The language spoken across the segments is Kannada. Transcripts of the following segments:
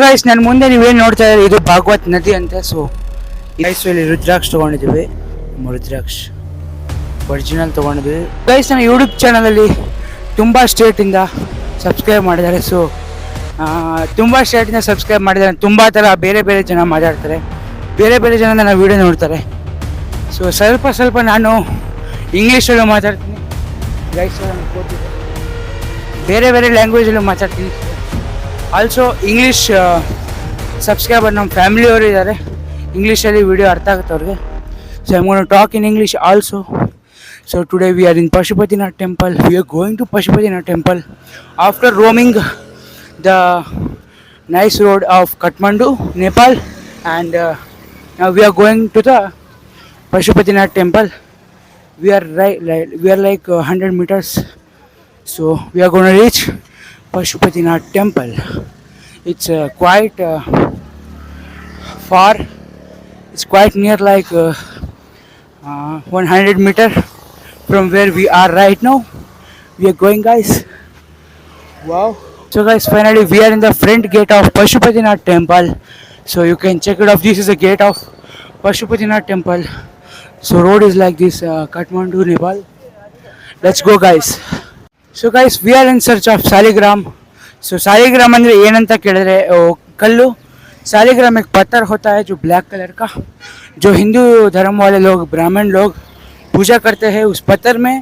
ಗೈಸ್ ನನ್ನ ಮುಂದೆ ನೀವೇನು ನೋಡ್ತಾ ಇದ್ದೀರಿ ಇದು ಭಾಗವತ್ ನದಿ ಅಂತೆ. ಸೊ ಇಲ್ಲಿ ರುದ್ರಾಕ್ಷ ತೊಗೊಂಡಿದ್ದೀವಿ, ರುದ್ರಾಕ್ಷ ಒರಿಜಿನಲ್ ತೊಗೊಂಡಿದ್ದೀವಿ ಗೈಸ್. ನನ್ನ ಯೂಟ್ಯೂಬ್ ಚಾನಲಲ್ಲಿ ತುಂಬ ಸ್ಟೇಟಿಂದ ಸಬ್ಸ್ಕ್ರೈಬ್ ಮಾಡಿದ್ದಾರೆ. ಸೊ ತುಂಬ ಸ್ಟೇಟಿಂದ ಸಬ್ಸ್ಕ್ರೈಬ್ ಮಾಡಿದ್ದಾರೆ. ತುಂಬ ಥರ ಬೇರೆ ಬೇರೆ ಜನ ಮಾತಾಡ್ತಾರೆ, ಬೇರೆ ಬೇರೆ ಜನ ನನ್ನ ವೀಡಿಯೋ ನೋಡ್ತಾರೆ. ಸೊ ಸ್ವಲ್ಪ ನಾನು ಇಂಗ್ಲೀಷಲ್ಲೂ ಮಾತಾಡ್ತೀನಿ ಗೈಸ್, ಬೇರೆ ಬೇರೆ ಲ್ಯಾಂಗ್ವೇಜಲ್ಲೂ ಮಾತಾಡ್ತೀನಿ. ಆಲ್ಸೋ ಇಂಗ್ಲೀಷ್ ಸಬ್ಸ್ಕ್ರೈಬರ್ ನಮ್ಮ ಫ್ಯಾಮಿಲಿಯವರು ಇದ್ದಾರೆ, ಇಂಗ್ಲೀಷಲ್ಲಿ ವಿಡಿಯೋ ಅರ್ಥ ಆಗುತ್ತೆ ಅವ್ರಿಗೆ. So I am going to talk in English also. So today we are in Pashupatinath temple. We are going to Pashupatinath temple after roaming the nice road of Kathmandu, Nepal, and now we are going to the Pashupatinath temple. We are like 100 meters. So we are going to reach Pashupatinath temple. It's quite far. It's quite near, like 100 meter from where we are right now. We are going, guys. Wow. So guys, finally we are in the front gate of Pashupatinath temple. So you can check it off. This is the gate of Pashupatinath temple. So road is like this, Kathmandu, Nepal. Let's go, guys. So guys, we are in search of Saligram. So Saligram andre ಏನಂತ ಕೇಳಿದ್ರೆ कल्लू. सालिग्राम एक पत्थर होता है जो ब्लैक कलर का, जो हिंदू धर्म वाले लोग, ब्राह्मण लोग पूजा करते हैं. उस पत्थर में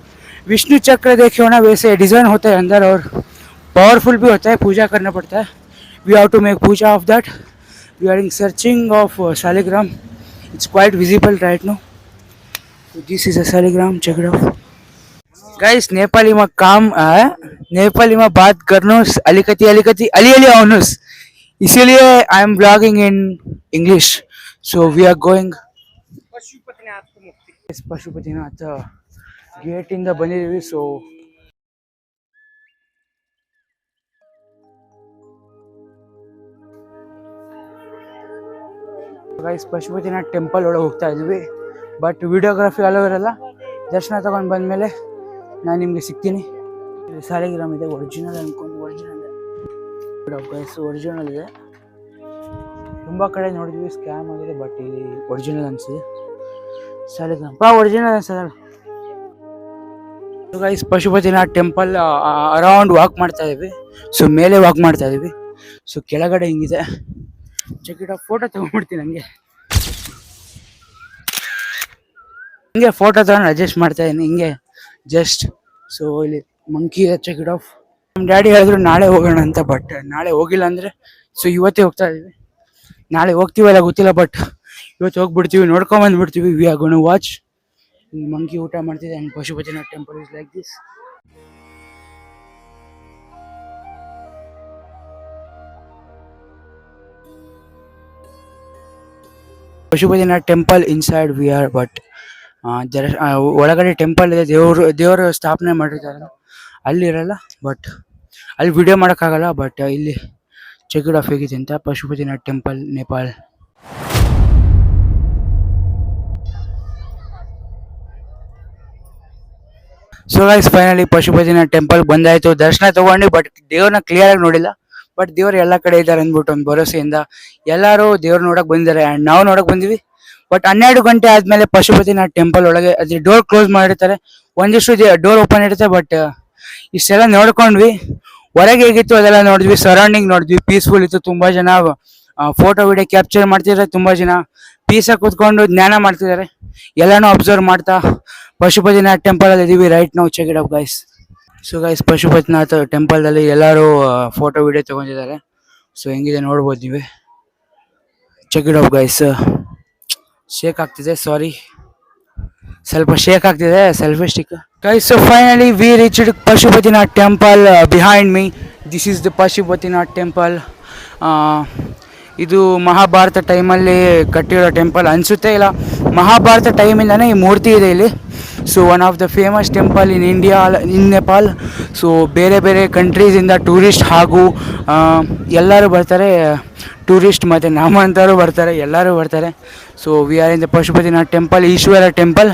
विष्णु चक्र देखे हो ना, वैसे डिज़ाइन होता है अंदर और पावरफुल भी होता है, पूजा करना पड़ता है. We have to make puja of that. We are in searching of Saligram. It's quite visible right no. This is a Saligram, check it out guys. Nepali में काम नेपाली में बात करनोस अलिकति अली आउनुस, इसीलिए I am blogging in English. So we are going Pashupatinath gate इंದ ಬಂದಿದ್ದೀವಿ. ಸೊ ಗೈಸ್ ಪಶುಪತಿನಾಥ್ ಟೆಂಪಲ್ ಒಳಗೆ ಹೋಗ್ತಾ ಇದ್ದೀವಿ. ಬಟ್ ವಿಡಿಯೋಗ್ರಫಿ ಅಲೋ ಇರಲ್ಲ. ದರ್ಶನ ತಗೊಂಡು ಬಂದಮೇಲೆ ನಾನು ನಿಮಗೆ ಸಿಗ್ತೀನಿ. ಸಾಲಿಗ್ರಾಮ್ ಇದೆ, ಒರಿಜಿನಲ್ ಅನ್ಕೊಂಡು ಒರಿಜಿನಲ್ ಗೈಸ್, ಒರಿಜಿನಲ್ ಇದೆ. ತುಂಬ ಕಡೆ ನೋಡಿದ್ವಿ ಸ್ಕ್ಯಾಮ್ ಆಗಿದೆ, ಬಟ್ ಇಲ್ಲಿ ಒರಿಜಿನಲ್ ಅನಿಸಿದೆ. ಸಾಲಿಗ್ರಾಮ್ ಒರಿಜಿನಲ್ ಅನ್ಸಲ್ಲ. Guys Pashupatinath temple around walk ಮಾಡ್ತಾ ಇದೀವಿ. ಸೊ ಮೇಲೆ ವಾಕ್ ಮಾಡ್ತಾ ಇದೀವಿ. ಸೊ ಕೆಳಗಡೆ ಹಿಂಗಿದೆ, ಚೆಕ್ ಇಟ್ ಔಟ್. ಫೋಟೋ ತಗೊಂಡ್ಬಿಡ್ತೀನಿ ಹಿಂಗೆ ಫೋಟೋ ತಗೊಂಡು ಅಡ್ಜಸ್ಟ್ ಮಾಡ್ತಾ ಇದೀನಿ ಹಿಂಗೆ ಜಸ್ಟ್. ಸೊ ಇಲ್ಲಿ ಮಂಕಿ ಇದೆ, ಚೆಕ್ ಇಟ್ ಆಫ್. ನಮ್ಮ ಡ್ಯಾಡಿ ಹೇಳಿದ್ರು ನಾಳೆ ಹೋಗೋಣ ಅಂತ, ಬಟ್ ನಾಳೆ ಹೋಗಿಲ್ಲ ಅಂದರೆ ಸೊ ಇವತ್ತೇ ಹೋಗ್ತಾ ಇದೀವಿ. ನಾಳೆ ಹೋಗ್ತೀವಲ್ಲ ಗೊತ್ತಿಲ್ಲ, ಬಟ್ ಇವತ್ತು ಹೋಗ್ಬಿಡ್ತೀವಿ, ನೋಡ್ಕೊಂಬಂದ್ಬಿಡ್ತೀವಿ. We are gonna to watch. Monkey ಊಟ ಮಾಡ್ತಿದೆ. And Pashupatinath temple is like this. Pashupatinath temple inside we are, but ಒಳಗಡೆ ಟೆಂಪಲ್ ಇದೆ, ದೇವರು ಸ್ಥಾಪನೆ ಮಾಡಿರ್ತಾರೆ, ಅಲ್ಲಿರಲ್ಲ. ಬಟ್ ಅಲ್ಲಿ ವಿಡಿಯೋ ಮಾಡೋಕ್ಕಾಗಲ್ಲ. ಬಟ್ ಇಲ್ಲಿ ಚೆಕ್ ಇಟ್ ಆಫ್ ಹೇಗಿದೆ ಅಂತ. Pashupatinath temple, Nepal. So guys finally Pashupatinath temple ಬಂದಾಯಿತು. ದರ್ಶನ ತೊಗೊಂಡು, ಬಟ್ ದೇವ್ರನ್ನ ಕ್ಲಿಯರಾಗಿ ನೋಡಿಲ್ಲ. ಬಟ್ ದೇವ್ರು ಎಲ್ಲ ಕಡೆ ಇದ್ದಾರೆ ಅಂದ್ಬಿಟ್ಟು ಒಂದು ಭರವಸೆಯಿಂದ ಎಲ್ಲರೂ ದೇವ್ರು ನೋಡೋಕೆ ಬಂದಿದ್ದಾರೆ. ಆ್ಯಂಡ್ ನಾವು ನೋಡೋಕೆ ಬಂದಿವಿ. ಬಟ್ 12 ಗಂಟೆ ಆದಮೇಲೆ ಪಶುಪತಿನಾಥ್ ಟೆಂಪಲ್ ಒಳಗೆ ಅದ್ರ ಡೋರ್ ಕ್ಲೋಸ್ ಮಾಡಿರ್ತಾರೆ, ಒಂದಿಷ್ಟು ಡೋರ್ ಓಪನ್ ಇರುತ್ತೆ. ಬಟ್ ಇಷ್ಟೆಲ್ಲ ನೋಡ್ಕೊಂಡ್ವಿ. ಹೊರಗೆ ಹೇಗಿತ್ತು ಅದೆಲ್ಲ ನೋಡಿದ್ವಿ, ಸರೌಂಡಿಂಗ್ ನೋಡಿದ್ವಿ, ಪೀಸ್ಫುಲ್ ಇತ್ತು. ತುಂಬ ಜನ ಫೋಟೋ ವಿಡಿಯೋ ಕ್ಯಾಪ್ಚರ್ ಮಾಡ್ತಿದ್ದಾರೆ, ತುಂಬ ಜನ ಪೀಸಾಗಿ ಕೂತ್ಕೊಂಡು ಜ್ಞಾನ ಮಾಡ್ತಿದ್ದಾರೆ. ಎಲ್ಲನೂ ಅಬ್ಸರ್ವ್ ಮಾಡ್ತಾ ಪಶುಪತಿನಾಥ್ ಟೆಂಪಲ್ ಅಲ್ಲಿ ಇದೀವಿ ರೈಟ್ ನಾವು. Check it out guys. So guys Pashupatinath temple ಅಲ್ಲಿ ಎಲ್ಲರೂ ಫೋಟೋ ವಿಡಿಯೋ ತಗೊಂಡಿದ್ದಾರೆ. ಸೊ ಹೆಂಗಿದೆ ನೋಡ್ಬೋದು ನೀವೇ. Check it out guys. Shake ಆಗ್ತಿದೆ, ಸಾರಿ, ಸ್ವಲ್ಪ ಶೇಕ್ ಆಗ್ತಿದೆ, selfie stick guys. So finally we reached Pashupatinath temple. Behind me this is the Pashupatinath temple. ಇದು ಮಹಾಭಾರತ ಟೈಮಲ್ಲಿ ಕಟ್ಟಿರೋ ಟೆಂಪಲ್ ಅನಿಸುತ್ತೆ, ಇಲ್ಲ ಮಹಾಭಾರತ ಟೈಮಿಂದನೇ ಈ ಮೂರ್ತಿ ಇದೆ ಇಲ್ಲಿ. So one of the famous temple in India, in Nepal. So ಬೇರೆ ಬೇರೆ ಕಂಟ್ರೀಸಿಂದ ಟೂರಿಸ್ಟ್ ಹಾಗೂ ಎಲ್ಲರೂ ಬರ್ತಾರೆ, ಟೂರಿಸ್ಟ್ ಮತ್ತು ನಾಮಂತರು ಬರ್ತಾರೆ, ಎಲ್ಲರೂ ಬರ್ತಾರೆ. So we are in the Pashupatinath temple, Ishwara temple.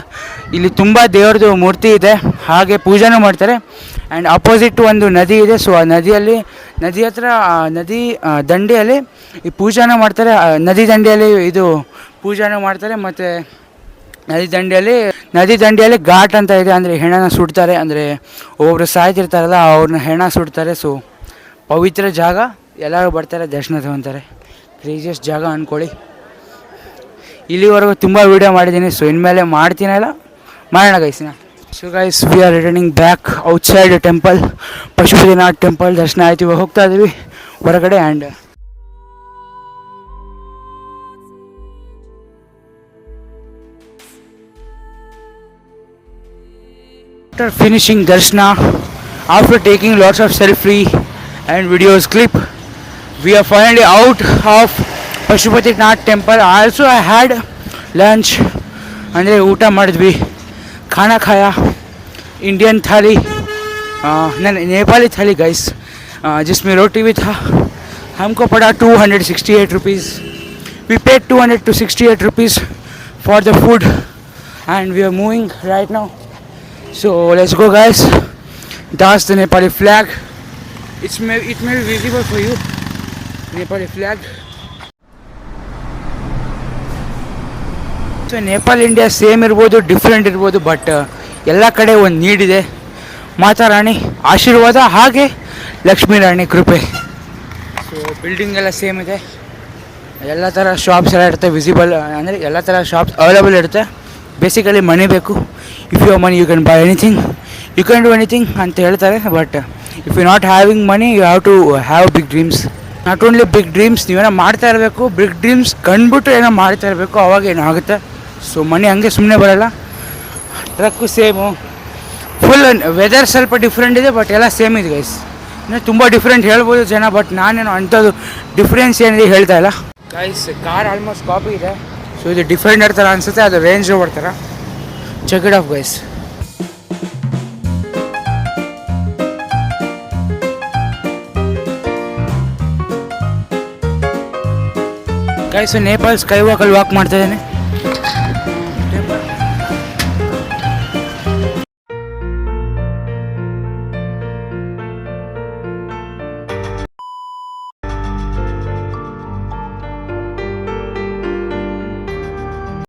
ಇಲ್ಲಿ ತುಂಬ ದೇವ್ರದ್ದು ಮೂರ್ತಿ ಇದೆ, ಹಾಗೆ ಪೂಜೆನೂ ಮಾಡ್ತಾರೆ. ಆ್ಯಂಡ್ ಅಪೋಸಿಟ್ ಒಂದು ನದಿ ಇದೆ. ಸೊ ಆ ನದಿ ಹತ್ರ ನದಿ ದಂಡೆಯಲ್ಲಿ ಈ ಪೂಜಾನ ಮಾಡ್ತಾರೆ. ನದಿ ದಂಡೆಯಲ್ಲಿ ಇದು ಪೂಜಾನ ಮಾಡ್ತಾರೆ. ಮತ್ತು ನದಿ ದಂಡೆಯಲ್ಲಿ ಘಾಟ್ ಅಂತ ಇದೆ, ಅಂದರೆ ಹೆಣನ ಸುಡ್ತಾರೆ. ಅಂದರೆ ಒಬ್ಬರು ಸಾಯ್ತಿರ್ತಾರಲ್ಲ ಅವ್ರನ್ನ ಹೆಣ ಸುಡ್ತಾರೆ. ಸೊ ಪವಿತ್ರ ಜಾಗ, ಎಲ್ಲರೂ ಬರ್ತಾರೆ, ದರ್ಶನ ತಗೊತಾರೆ. ಕ್ರೇಜಿಯಸ್ಟ್ ಜಾಗ ಅಂದ್ಕೊಳ್ಳಿ. ಇಲ್ಲಿವರೆಗೂ ತುಂಬ ವೀಡಿಯೋ ಮಾಡಿದ್ದೀನಿ. ಸೊ ಇನ್ಮೇಲೆ ಮಾಡ್ತೀನಲ್ಲ, ಮಾಡೋಣ ಗೈಸ್ನ. So guys, we are returning back outside temple, Pashupatinath temple. ದರ್ಶನ ಆಯ್ತು, ಇವಾಗ ಹೋಗ್ತಾ ಇದ್ದೀವಿ ಹೊರಗಡೆ. And after finishing darshana, after taking lots of selfie and videos clip, we are finally out of Pashupatinath temple. Also I had lunch, ಅಂದರೆ ಊಟ ಮಾಡಿದ್ವಿ, ಖಾನಾ ಖಾಯಾ, इंडियन थाली, नेपाली थाली गाइस, जिसमें रोटी भी था. हमको पड़ा 268 rupees. We paid 200 to 68 rupees for the food and we are moving right now. So let's go guys. That's the Nepali flag. It may be visible for you. Nepali flag. So Nepal India same ಇರ್ಬೋದು, ಡಿಫ್ರೆಂಟ್ ಇರ್ಬೋದು, ಬಟ್ ಎಲ್ಲ ಕಡೆ ಒಂದು ನೀಡಿದೆ. ಮಾತಾ ರಾಣಿ ಆಶೀರ್ವಾದ, ಹಾಗೆ ಲಕ್ಷ್ಮೀ ರಾಣಿ ಕೃಪೆ. ಸೊ ಬಿಲ್ಡಿಂಗ್ ಎಲ್ಲ ಸೇಮ್ ಇದೆ, ಎಲ್ಲ ಥರ ಶಾಪ್ಸ್ ಎಲ್ಲ ಇರುತ್ತೆ ವಿಸಿಬಲ್, ಅಂದರೆ ಎಲ್ಲ ಥರ ಶಾಪ್ಸ್ ಅವೈಲೇಬಲ್ ಇರುತ್ತೆ. ಬೇಸಿಕಲಿ ಮನಿ ಬೇಕು. If you money you can buy anything, you can do anything ಅಂತ ಹೇಳ್ತಾರೆ. But if you not having money you have to have big dreams. Not only big dreams, ನೀವೇನೋ ಮಾಡ್ತಾ ಇರಬೇಕು, ಬಿಗ್ ಡ್ರೀಮ್ಸ್ ಕಂಡುಬಿಟ್ಟು ಏನೋ ಮಾಡ್ತಾ ಇರಬೇಕು, ಅವಾಗ ಏನೋ ಆಗುತ್ತೆ. ಸೊ ಮನಿ ಹಂಗೆ ಸುಮ್ಮನೆ ಬರೋಲ್ಲ. ಟ್ರಕ್ಕು ಸೇಮು, ಫುಲ್ ವೆದರ್ ಸ್ವಲ್ಪ ಡಿಫ್ರೆಂಟ್ ಇದೆ, ಬಟ್ ಎಲ್ಲ ಸೇಮ್ ಇದೆ ಗೈಸ್. ಇನ್ನೂ ತುಂಬ ಡಿಫ್ರೆಂಟ್ ಹೇಳ್ಬೋದು ಜನ, ಬಟ್ ನಾನೇನು ಅಂಥದ್ದು ಡಿಫ್ರೆನ್ಸ್ ಏನಿದೆ ಹೇಳ್ತಾ ಇಲ್ಲ ಗೈಸ್. ಕಾರ್ ಆಲ್ಮೋಸ್ಟ್ ಕಾಪಿ ಇದೆ. ಸೊ ಇದು ಡಿಫೆಂಡರ್ ಥರ ಅನಿಸುತ್ತೆ, ಅದು ರೇಂಜ್ ರೋವರ್ ಥರ. Check it off guys. Guys Nepal sky ವಾಕಲ್ಲಿ ವಾಕ್ ಮಾಡ್ತಾ ಇದ್ದೇನೆ.